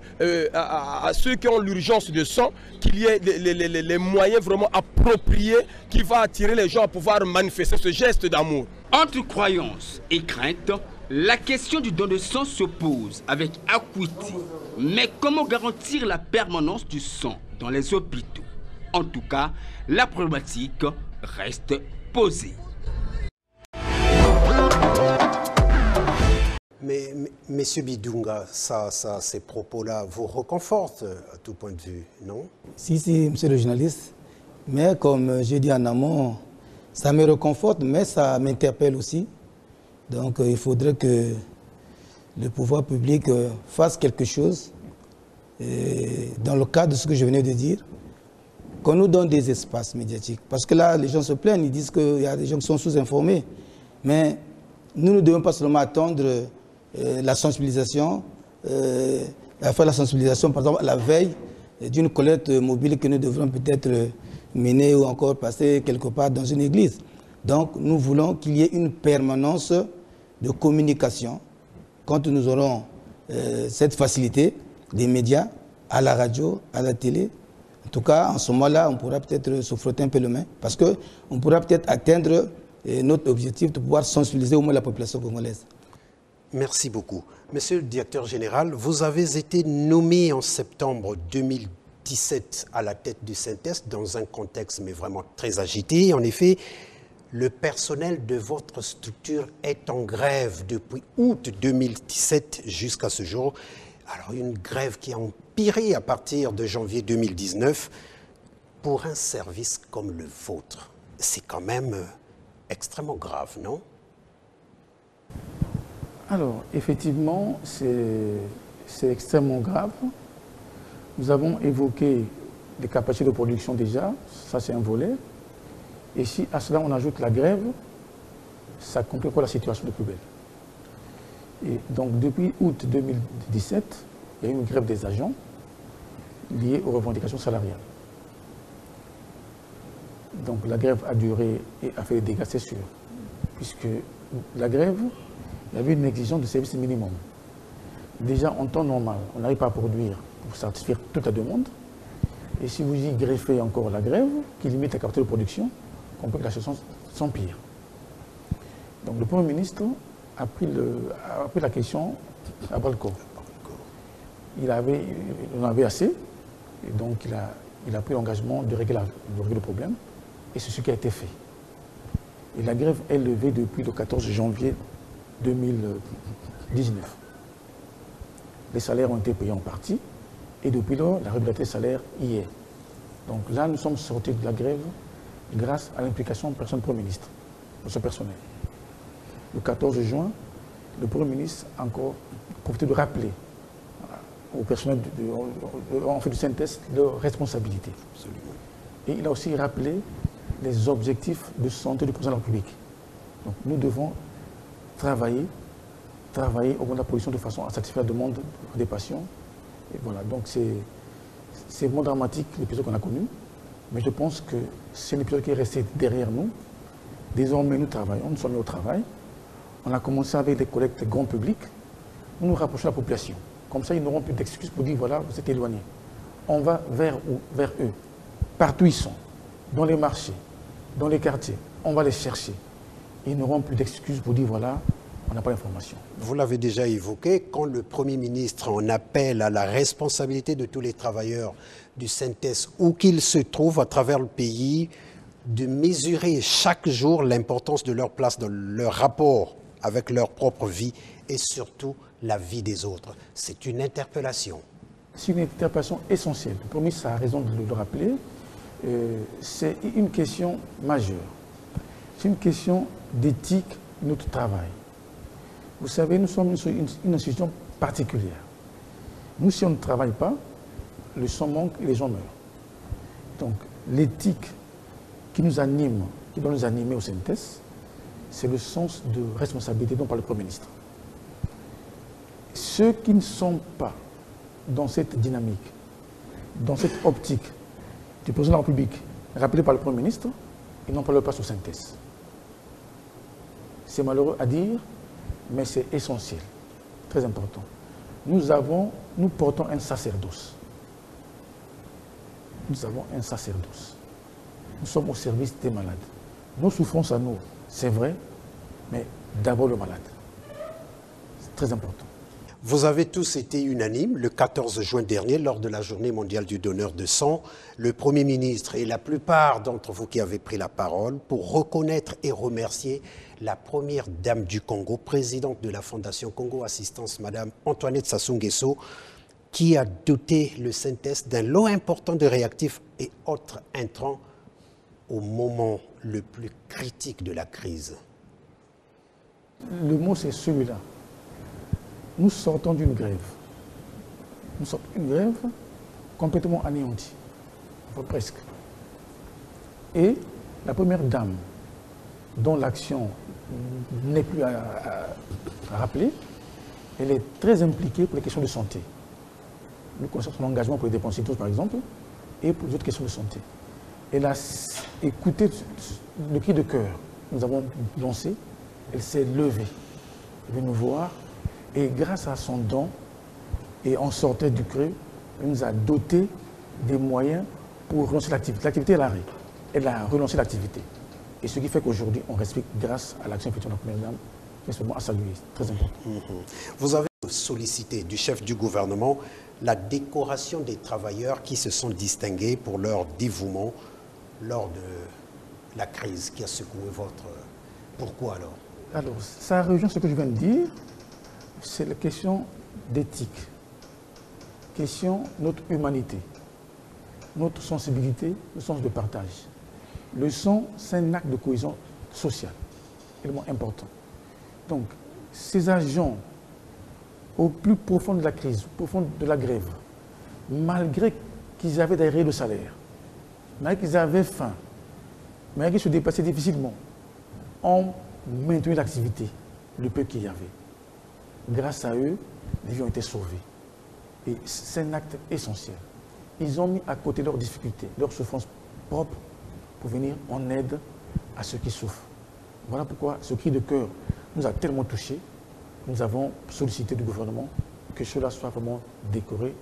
à ceux qui ont l'urgence de sang, qu'il y ait les moyens vraiment appropriés qui vont attirer les gens à pouvoir manifester ce geste d'amour. Entre croyances et craintes, la question du don de sang se pose avec acuité. Mais comment garantir la permanence du sang dans les hôpitaux? En tout cas, la problématique reste posée. Mais, Monsieur Bidunga, ces propos-là vous reconfortent à tout point de vue, non? Si, monsieur le journaliste. Mais comme j'ai dit en amont, ça me réconforte, mais ça m'interpelle aussi. Donc il faudrait que le pouvoir public fasse quelque chose dans le cadre de ce que je venais de dire, qu'on nous donne des espaces médiatiques. Parce que là, les gens se plaignent, ils disent qu'il y a des gens qui sont sous-informés. Mais nous ne devons pas seulement attendre la sensibilisation, faire la sensibilisation, par exemple, à la veille d'une collecte mobile que nous devrons peut-être mener ou encore passer quelque part dans une église. Donc, nous voulons qu'il y ait une permanence de communication quand nous aurons cette facilité des médias, à la radio, à la télé. En tout cas, en ce moment-là, on pourra peut-être se frotter un peu les mains parce qu'on pourra peut-être atteindre notre objectif de pouvoir sensibiliser au moins la population congolaise. Merci beaucoup. Monsieur le directeur général, vous avez été nommé en septembre 2017 à la tête du SYNTES dans un contexte mais vraiment très agité. En effet, le personnel de votre structure est en grève depuis août 2017 jusqu'à ce jour. Alors une grève qui a empiré à partir de janvier 2019 pour un service comme le vôtre. C'est quand même extrêmement grave, non? Alors, effectivement, c'est extrêmement grave. Nous avons évoqué les capacités de production déjà, ça c'est un volet. Et si à cela on ajoute la grève, ça complique la situation de plus belle. Et donc depuis août 2017, il y a eu une grève des agents liée aux revendications salariales. Donc la grève a duré et a fait des dégâts, c'est sûr. Puisque la grève, il y avait une exigence de service minimum. Déjà en temps normal, on n'arrive pas à produire pour satisfaire toute la demande. Et si vous y greffez encore la grève, qui limite la capacité de production, on comprend que la situation s'empire. Donc le Premier ministre a pris la question à bras le corps. Il en avait assez, et donc il a pris l'engagement de régler le problème, et c'est ce qui a été fait. Et la grève est levée depuis le 14 janvier 2019. Les salaires ont été payés en partie, et depuis lors, la régularité des salaires y est. Donc là, nous sommes sortis de la grève grâce à l'implication de personne Premier ministre, de son personnel. Le 14 juin, le Premier ministre a encore profité de rappeler au personnel du SYNTES leurs responsabilités. Absolument. Et il a aussi rappelé les objectifs de santé du président de la République. Donc nous devons travailler au moment de la production de façon à satisfaire la demande des patients. Et voilà, donc c'est vraiment dramatique l'épisode qu'on a connu, mais je pense que c'est un épisode qui est resté derrière nous. Désormais, nous travaillons, nous sommes mis au travail. On a commencé avec des collectes grand public. Nous nous rapprochons de la population. Comme ça, ils n'auront plus d'excuses pour dire, voilà, vous êtes éloignés. On va vers eux. Partout ils sont, dans les marchés, dans les quartiers. On va les chercher. Ils n'auront plus d'excuses pour dire, voilà, on n'a pas l'information. Vous l'avez déjà évoqué, quand le Premier ministre en appelle à la responsabilité de tous les travailleurs du SYNTES, où qu'ils se trouvent à travers le pays, de mesurer chaque jour l'importance de leur place dans leur rapport avec leur propre vie et surtout la vie des autres. C'est une interpellation. C'est une interpellation essentielle. Le Premier ministre a raison de le rappeler. C'est une question majeure. C'est une question d'éthique de notre travail. Vous savez, nous sommes une institution particulière. Nous, si on ne travaille pas, le sang manque et les gens meurent. Donc, l'éthique qui nous anime, qui doit nous animer au CNTS, c'est le sens de responsabilité dont parle le Premier ministre. Ceux qui ne sont pas dans cette dynamique, dans cette optique du président de la République, rappelé par le Premier ministre, ils n'ont pas leur place au CNTS. C'est malheureux à dire, mais c'est essentiel, très important. Nous portons un sacerdoce. Nous avons un sacerdoce. Nous sommes au service des malades. Nos souffrances à nous, c'est vrai, mais d'abord le malade. C'est très important. Vous avez tous été unanimes le 14 juin dernier lors de la journée mondiale du donneur de sang. Le Premier ministre et la plupart d'entre vous qui avez pris la parole pour reconnaître et remercier la première dame du Congo, présidente de la Fondation Congo Assistance, Madame Antoinette Sassou Nguesso, qui a doté le CNTS d'un lot important de réactifs et autres intrants au moment le plus critique de la crise. Le mot, c'est celui-là. Nous sortons d'une grève. Nous sortons d'une grève complètement anéantie. Enfin, presque. Et la première dame, dont l'action n'est plus à rappeler, elle est très impliquée pour les questions de santé. Nous connaissons son engagement pour les dépenses tous, par exemple, et pour les autres questions de santé. Elle a écouté le cri de cœur que nous avons lancé. Elle s'est levée. Elle est venue nous voir. Et grâce à son don, et en sortant du creux, elle nous a doté des moyens pour relancer l'activité. L'activité est l'arrêt. Elle a relancé l'activité. Et ce qui fait qu'aujourd'hui, on respecte grâce à l'action effectuée de la Première Dame, qui est à saluer. Très important. Vous avez sollicité du chef du gouvernement la décoration des travailleurs qui se sont distingués pour leur dévouement lors de la crise qui a secoué votre... Pourquoi alors? Alors, ça rejoint ce que je viens de dire. C'est la question d'éthique, question de notre humanité, notre sensibilité, le sens de partage. Le sang, c'est un acte de cohésion sociale, tellement important. Donc, ces agents, au plus profond de la crise, au plus profond de la grève, malgré qu'ils avaient derrière le salaire, malgré qu'ils avaient faim, malgré qu'ils se déplaçaient difficilement, ont maintenu l'activité, le peu qu'il y avait. Grâce à eux, les vies ont été sauvées. Et c'est un acte essentiel. Ils ont mis à côté leurs difficultés, leurs souffrances propres, pour venir en aide à ceux qui souffrent. Voilà pourquoi ce cri de cœur nous a tellement touchés. Nous avons sollicité du gouvernement que cela soit vraiment décoré,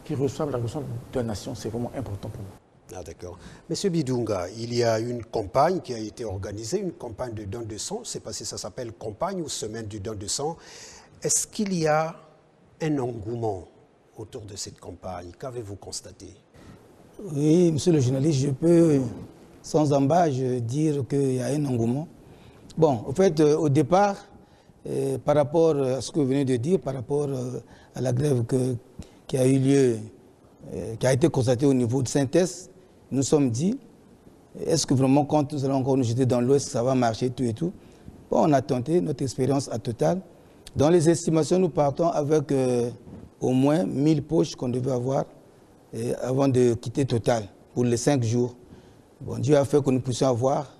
qu'ils reçoivent la reconnaissance de la nation. C'est vraiment important pour nous. Ah, d'accord. Monsieur Bidunga, il y a une campagne qui a été organisée, une campagne de don de sang. Je ne sais pas si ça s'appelle campagne ou semaine du don de sang. Est-ce qu'il y a un engouement autour de cette campagne? Qu'avez-vous constaté? Oui, monsieur le journaliste, je peux, sans embâche, dire qu'il y a un engouement. Bon, au fait, au départ, par rapport à ce que vous venez de dire, par rapport à la grève qui a eu lieu, qui a été constatée au niveau de Saint-Est, nous sommes dit, est-ce que vraiment quand nous allons encore nous jeter dans l'Ouest, ça va marcher, tout et tout? Bon, on a tenté notre expérience à Total. Dans les estimations, nous partons avec au moins 1000 poches qu'on devait avoir avant de quitter Total pour les 5 jours. Bon, Dieu a fait que nous puissions avoir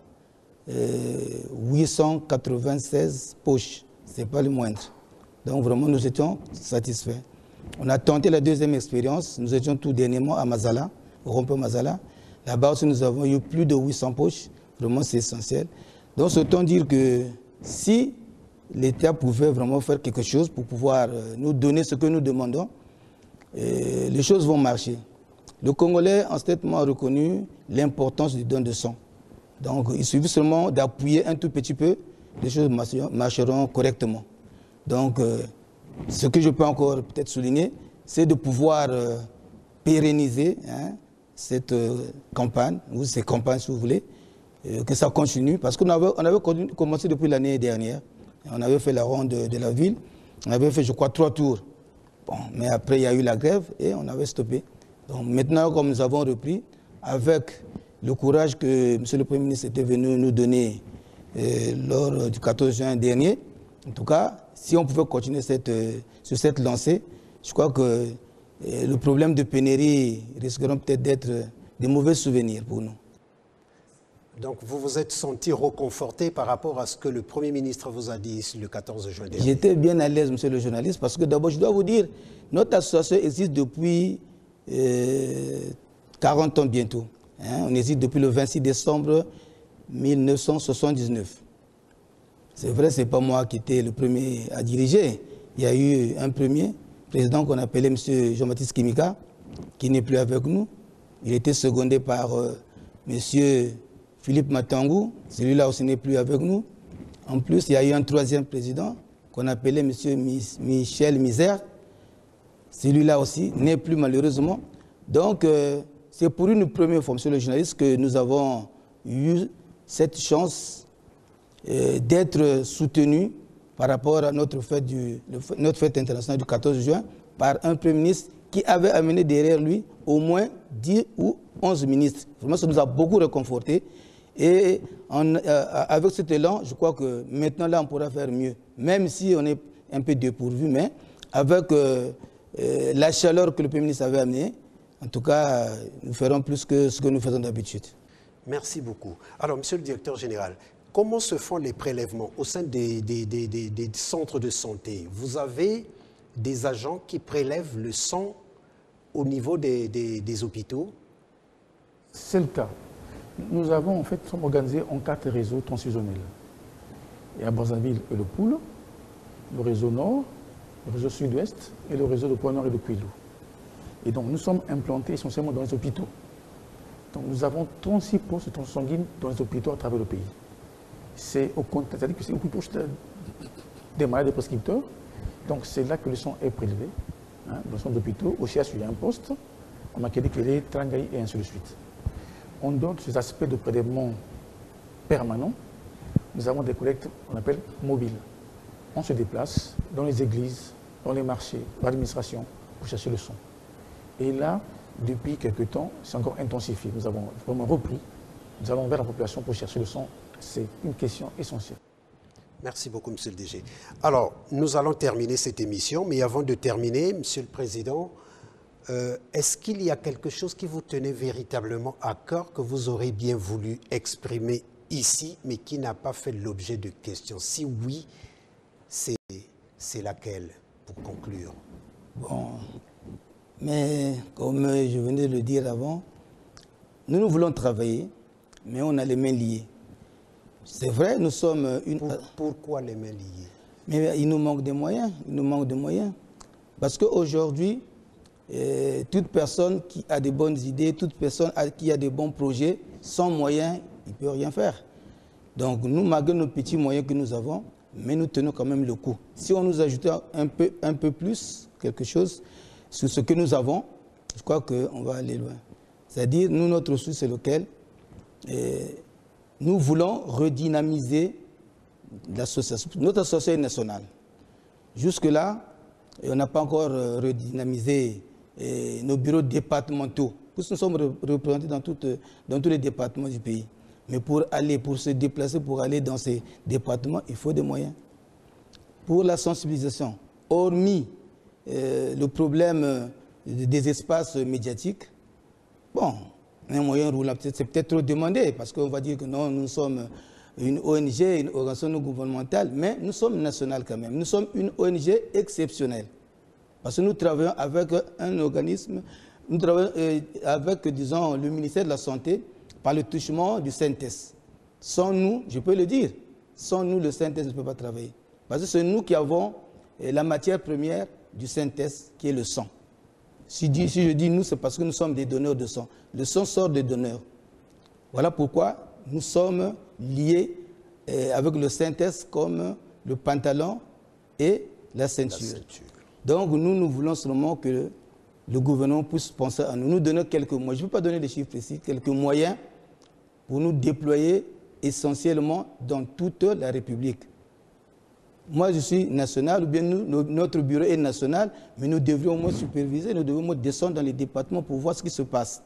896 poches. Ce n'est pas le moindre. Donc vraiment, nous étions satisfaits. On a tenté la deuxième expérience. Nous étions tout dernièrement à Mazala, au rond-point Mazala. Là-bas aussi, nous avons eu plus de 800 poches. Vraiment, c'est essentiel. Donc, autant dire que si l'État pouvait vraiment faire quelque chose pour pouvoir nous donner ce que nous demandons, les choses vont marcher. Le Congolais a certainement reconnu l'importance du don de sang. Donc, il suffit seulement d'appuyer un tout petit peu, les choses marcheront correctement. Donc, ce que je peux encore peut-être souligner, c'est de pouvoir pérenniser cette campagne, ou ces campagnes si vous voulez, que ça continue, parce qu'on avait commencé depuis l'année dernière. On avait fait la ronde de la ville, on avait fait, je crois, 3 tours. Bon, mais après, il y a eu la grève et on avait stoppé. Donc maintenant, comme nous avons repris, avec le courage que M. le Premier ministre était venu nous donner lors du 14 juin dernier, en tout cas, si on pouvait continuer sur cette lancée, je crois que le problème de pénurie risqueront peut-être d'être des mauvais souvenirs pour nous. Donc vous vous êtes senti reconforté par rapport à ce que le Premier ministre vous a dit le 14 juin dernier? J'étais bien à l'aise, monsieur le journaliste, parce que d'abord, je dois vous dire, notre association existe depuis 40 ans bientôt. Hein. On existe depuis le 26 décembre 1979. C'est vrai, ce n'est pas moi qui étais le premier à diriger. Il y a eu un premier président qu'on appelait M. Jean-Baptiste Kimika, qui n'est plus avec nous. Il était secondé par M. Philippe Matangou, celui-là aussi n'est plus avec nous. En plus, il y a eu un troisième président qu'on appelait M. Michel Misère. Celui-là aussi n'est plus malheureusement. Donc, c'est pour une première fois, monsieur le journaliste, que nous avons eu cette chance d'être soutenus par rapport à notre fête internationale du 14 juin par un Premier ministre qui avait amené derrière lui au moins 10 ou 11 ministres. Vraiment, ça nous a beaucoup réconfortés. Et avec cet élan, je crois que maintenant, là, on pourra faire mieux. Même si on est un peu dépourvu, mais avec la chaleur que le Premier ministre avait amenée, en tout cas, nous ferons plus que ce que nous faisons d'habitude. Merci beaucoup. Alors, monsieur le directeur général, comment se font les prélèvements au sein des centres de santé? Vous avez des agents qui prélèvent le sang au niveau des hôpitaux? C'est le cas. Nous avons en fait sommes organisés en 4 réseaux transfusionnels. Il y a Brazzaville et le Poul, le réseau Nord, le réseau Sud-Ouest et le réseau de Point-Nord et de Kouilou. Et donc nous sommes implantés essentiellement dans les hôpitaux. Donc nous avons 36 postes de transfusion sanguine dans les hôpitaux à travers le pays. C'est au compte, c'est-à-dire que c'est au plus proche des malades et des prescripteurs. Donc c'est là que le sang est prélevé. Hein, dans les centres d'hôpitaux, au CHU, il y a un poste, en Makele-Kele, Trangaï et ainsi de suite. On donne ces aspects de prélèvement permanents. Nous avons des collectes qu'on appelle mobiles. On se déplace dans les églises, dans les marchés, dans l'administration pour chercher le sang. Et là, depuis quelques temps, c'est encore intensifié. Nous avons vraiment repris. Nous allons vers la population pour chercher le sang. C'est une question essentielle. Merci beaucoup, monsieur le DG. Alors, nous allons terminer cette émission, mais avant de terminer, monsieur le Président, est-ce qu'il y a quelque chose qui vous tenait véritablement à cœur, que vous aurez bien voulu exprimer ici, mais qui n'a pas fait l'objet de questions? Si oui, c'est laquelle, pour conclure? Bon, mais comme je venais de le dire avant, nous voulons travailler, mais on a les mains liées. C'est vrai, nous sommes une... Pourquoi les mains liées? Mais il nous manque des moyens, il nous manque des moyens. Parce qu'aujourd'hui, toute personne qui a des bonnes idées, toute personne qui a des bons projets, sans moyens, il ne peut rien faire. Donc nous, malgré nos petits moyens que nous avons, mais nous tenons quand même le coup. Si on nous ajoutait un peu plus, quelque chose, sur ce que nous avons, je crois qu'on va aller loin. C'est-à-dire, nous, notre souci, c'est lequel? Nous voulons redynamiser l'association. Notre association est nationale. Jusque-là, on n'a pas encore redynamisé nos bureaux départementaux. Parce que nous sommes représentés dans tous les départements du pays. Mais pour se déplacer, pour aller dans ces départements, il faut des moyens. Pour la sensibilisation, hormis le problème des espaces médiatiques, bon, un moyen roulant, c'est peut-être trop demandé, parce qu'on va dire que non, nous sommes une ONG, une organisation non gouvernementale, mais nous sommes nationales quand même. Nous sommes une ONG exceptionnelle. Parce que nous travaillons avec un organisme, nous travaillons avec, disons, le ministère de la Santé, par le touchement du CNTS. Sans nous, je peux le dire, sans nous, le CNTS ne peut pas travailler. Parce que c'est nous qui avons la matière première du CNTS, qui est le sang. Si je dis nous, c'est parce que nous sommes des donneurs de sang. Le sang sort des donneurs. Voilà pourquoi nous sommes liés avec le CNTS comme le pantalon et la ceinture. Donc nous voulons seulement que le gouvernement puisse penser à nous. Nous donner quelques moyens. Je ne peux pas donner des chiffres précis, quelques moyens pour nous déployer essentiellement dans toute la République. Moi, je suis national, ou bien notre bureau est national, mais nous devrions au moins superviser, nous devons au moins descendre dans les départements pour voir ce qui se passe.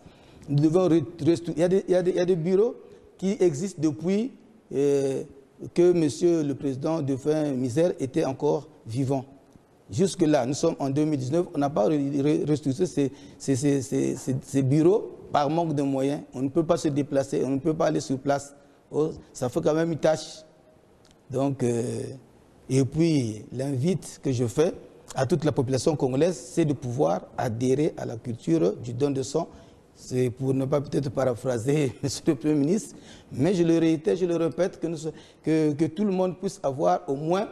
Nous devons il y a des bureaux qui existent depuis que monsieur le président Dauphin Misère était encore vivant. Jusque-là, nous sommes en 2019, on n'a pas restructuré ces bureaux par manque de moyens, on ne peut pas se déplacer, on ne peut pas aller sur place. Oh, ça fait quand même une tâche. Donc, et puis, l'invite que je fais à toute la population congolaise, c'est de pouvoir adhérer à la culture du don de sang. C'est pour ne pas peut-être paraphraser M. le Premier ministre, mais je le réitère, je le répète, que tout le monde puisse avoir au moins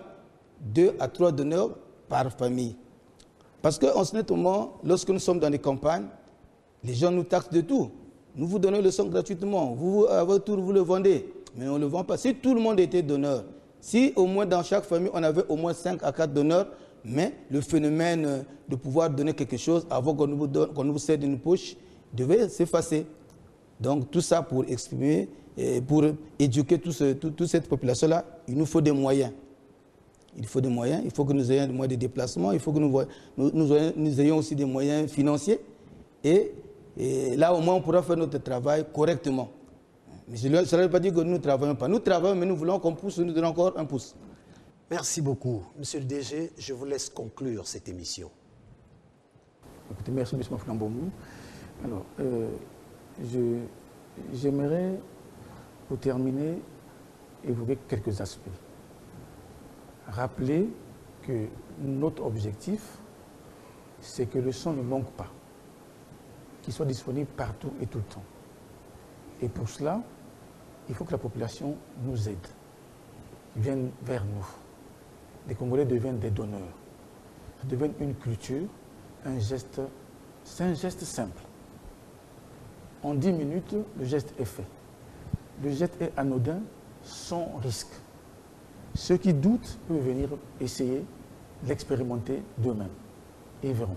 2 à 3 donneurs par famille. Parce qu'en ce moment, lorsque nous sommes dans les campagnes, les gens nous taxent de tout. Nous vous donnons le sang gratuitement, vous, à votre tour, vous le vendez. Mais on ne le vend pas. Si tout le monde était donneur, si au moins dans chaque famille, on avait au moins 5 à 4 donneurs, mais le phénomène de pouvoir donner quelque chose avant qu'on nous cède une poche devait s'effacer. Donc tout ça pour exprimer, pour éduquer toute cette population-là, il nous faut des moyens. Il faut des moyens, il faut que nous ayons des moyens de déplacement, il faut que nous ayons aussi des moyens financiers. Et là, au moins, on pourra faire notre travail correctement. Mais ça ne veut pas dire que nous ne travaillons pas. Nous travaillons, mais nous voulons qu'on pousse, nous donne encore un pouce. Merci beaucoup. Monsieur le DG, je vous laisse conclure cette émission. Écoutez, merci, M. Maflambomou. Alors, j'aimerais, pour terminer, évoquer quelques aspects. Rappeler que notre objectif, c'est que le sang ne manque pas, qu'il soit disponible partout et tout le temps. Et pour cela, il faut que la population nous aide, vienne vers nous. Les Congolais deviennent des donneurs. Ça devient une culture, un geste, c'est un geste simple. En 10 minutes, le geste est fait. Le geste est anodin, sans risque. Ceux qui doutent peuvent venir essayer l'expérimenter d'eux-mêmes et verront.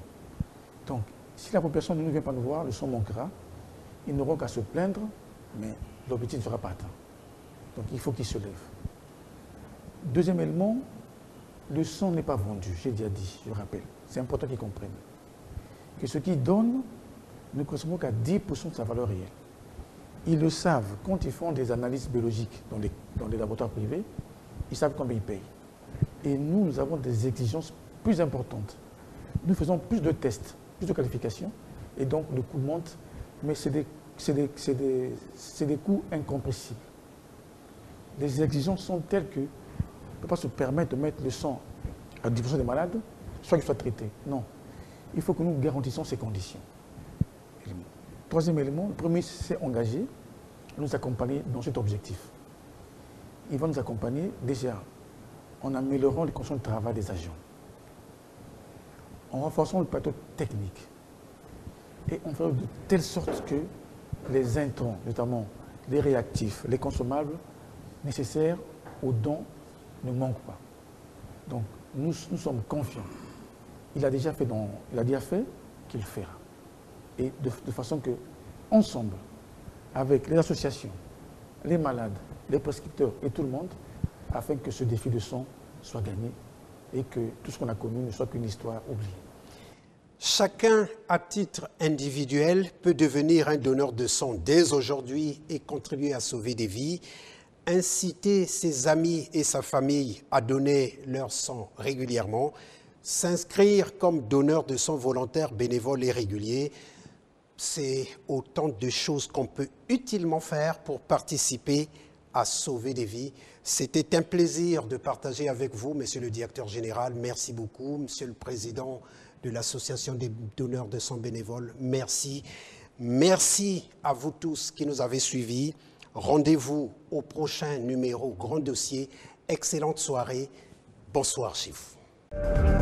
Donc, si la population ne vient pas nous voir, le sang manquera. Ils n'auront qu'à se plaindre, mais l'objectif ne sera pas atteint. Donc, il faut qu'ils se lèvent. Deuxième élément, le sang n'est pas vendu, j'ai déjà dit, je rappelle. C'est important qu'ils comprennent. Que ceux qui donnent ne correspondent qu'à 10% de sa valeur réelle. Ils le savent, quand ils font des analyses biologiques dans les laboratoires privés, ils savent combien ils payent. Et nous avons des exigences plus importantes. Nous faisons plus de tests, plus de qualifications, et donc le coût monte, mais c'est des coûts incompressibles. Les exigences sont telles qu'on ne peut pas se permettre de mettre le sang à 10% des malades, soit qu'il soit traité. Non. Il faut que nous garantissions ces conditions. Troisième élément, le premier, c'est engager, nous accompagner dans cet objectif. Il va nous accompagner déjà en améliorant les conditions de travail des agents, en renforçant le plateau technique et en faisant de telle sorte que les intrants, notamment les réactifs, les consommables nécessaires aux dons ne manquent pas. Donc nous sommes confiants. Il a déjà fait qu'il le fera. Et de façon que, ensemble, avec les associations, les malades, les prescripteurs et tout le monde, afin que ce défi de sang soit gagné et que tout ce qu'on a connu ne soit qu'une histoire oubliée. Chacun, à titre individuel, peut devenir un donneur de sang dès aujourd'hui et contribuer à sauver des vies. Inciter ses amis et sa famille à donner leur sang régulièrement. S'inscrire comme donneur de sang volontaire, bénévole et régulier. C'est autant de choses qu'on peut utilement faire pour participer à sauver des vies. C'était un plaisir de partager avec vous, Monsieur le Directeur Général. Merci beaucoup. Monsieur le Président de l'Association des donneurs de sang bénévoles, merci. Merci à vous tous qui nous avez suivis. Rendez-vous au prochain numéro Grand Dossier. Excellente soirée. Bonsoir chez vous.